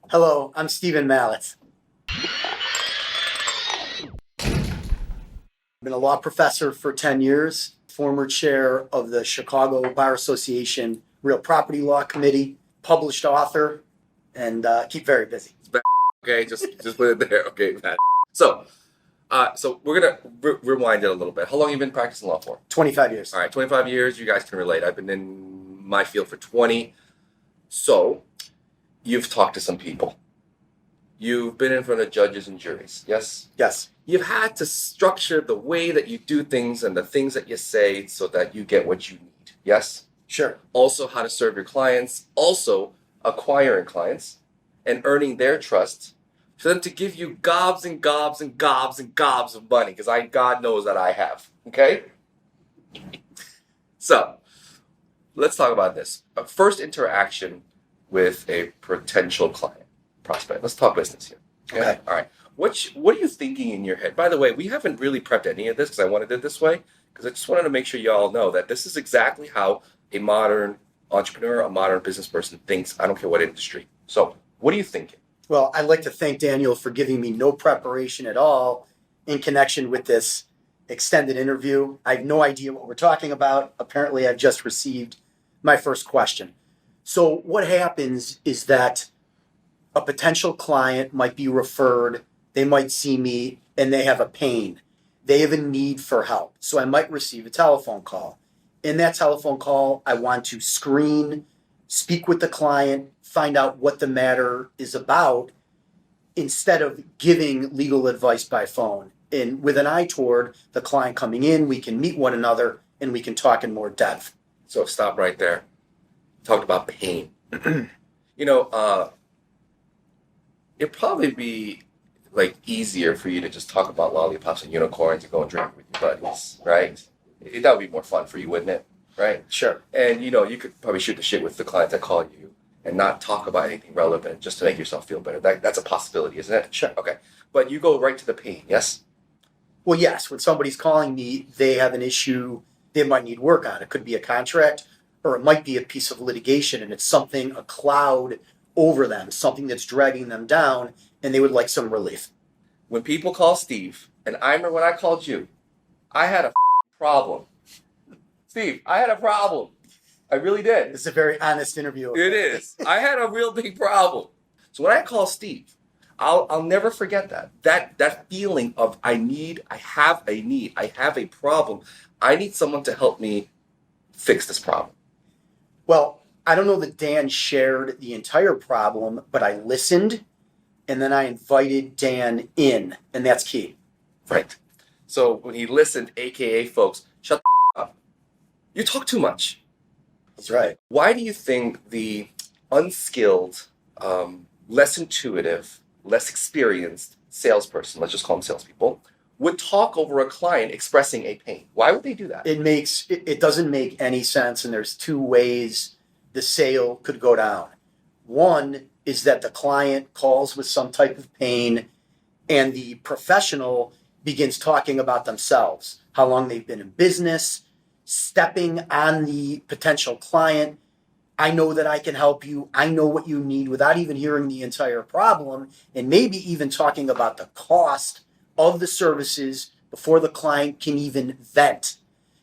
Hello, I'm Stephen Malitz. I've been a law professor for 10 years, former chair of the Chicago Bar Association Real Property Law Committee, published author, and keep very busy. Okay, just put it there. Okay, Pat. So we're gonna rewind it a little bit. How long have you been practicing law for? 25 years. All right, 25 years. You guys can relate. I've been in my field for 20. So you've talked to some people. You've been in front of judges and juries. Yes. Yes. You've had to structure the way that you do things and the things that you say so that you get what you need. Yes. Sure. Also, how to serve your clients. Also, acquiring clients and earning their trust for them to give you gobs and gobs and gobs and gobs of money, because God knows that I have. Okay? So, let's talk about this. A first interaction with a potential client, prospect. Let's talk business here. Okay. All right. What are you thinking in your head? By the way, we haven't really prepped any of this because I wanted it this way, because I just wanted to make sure you all know that this is exactly how a modern entrepreneur, a modern business person thinks. I don't care what industry. So, what are you thinking? Well, I'd like to thank Daniel for giving me no preparation at all in connection with this extended interview. I have no idea what we're talking about. Apparently, I've just received my first question. So what happens is that a potential client might be referred, they might see me, and they have a pain. They have a need for help. So I might receive a telephone call. In that telephone call, I want to screen, speak with the client, find out what the matter is about, instead of giving legal advice by phone. And with an eye toward the client coming in, we can meet one another and we can talk in more depth. So stop right there. Talked about pain. It'd probably be like easier for you to just talk about lollipops and unicorns and go and drink with your buddies, right? That would be more fun for you, wouldn't it? Right? Sure. And you could probably shoot the shit with the clients that call you and not talk about anything relevant just to make yourself feel better. That's a possibility, isn't it? Sure. Okay. But you go right to the pain, yes? Well, yes, when somebody's calling me, they have an issue they might need work on. It could be a contract, or it might be a piece of litigation, and it's something, a cloud over them, something that's dragging them down, and they would like some relief. When people call Steve, and I remember when I called you, I had a problem. Steve, I had a problem. I really did. It's a very honest interview. It is. I had a real big problem. So when I call Steve, I'll never forget that feeling of I have a need, I have a problem. I need someone to help me fix this problem. Well, I don't know that Dan shared the entire problem, but I listened, and then I invited Dan in, and that's key. Right. So when he listened, AKA folks, shut the up. You talk too much. That's right. Why do you think the unskilled, less intuitive, less experienced salesperson, let's just call them salespeople, would talk over a client expressing a pain? Why would they do that? It doesn't make any sense, and there's two ways the sale could go down. One is that the client calls with some type of pain, and the professional begins talking about themselves, how long they've been in business, stepping on the potential client. I know that I can help you. I know what you need, without even hearing the entire problem, and maybe even talking about the cost of the services before the client can even vent.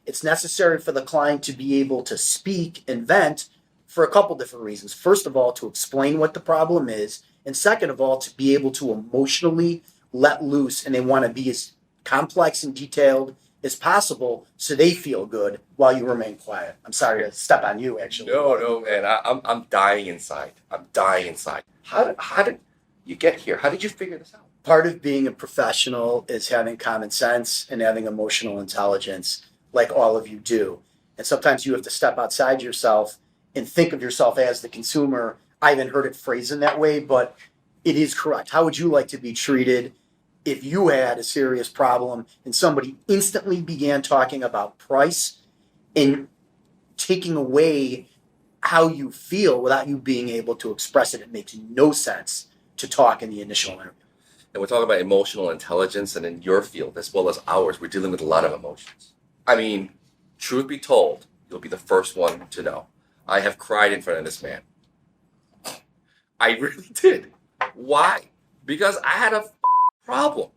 It's necessary for the client to be able to speak and vent for a couple different reasons. First of all, to explain what the problem is, and second of all, to be able to emotionally let loose, and they want to be as complex and detailed as possible so they feel good while you remain quiet. I'm sorry to step on you, actually. No, man. I'm dying inside. I'm dying inside. How did you get here? How did you figure this out? Part of being a professional is having common sense and having emotional intelligence, like all of you do. And sometimes you have to step outside yourself and think of yourself as the consumer. I haven't heard it phrased in that way, but it is correct. How would you like to be treated if you had a serious problem and somebody instantly began talking about price and taking away how you feel without you being able to express it? It makes no sense to talk in the initial interview. And we're talking about emotional intelligence, and in your field as well as ours, we're dealing with a lot of emotions. I mean, truth be told, you'll be the first one to know. I have cried in front of this man. I really did. Why? Because I had a problem.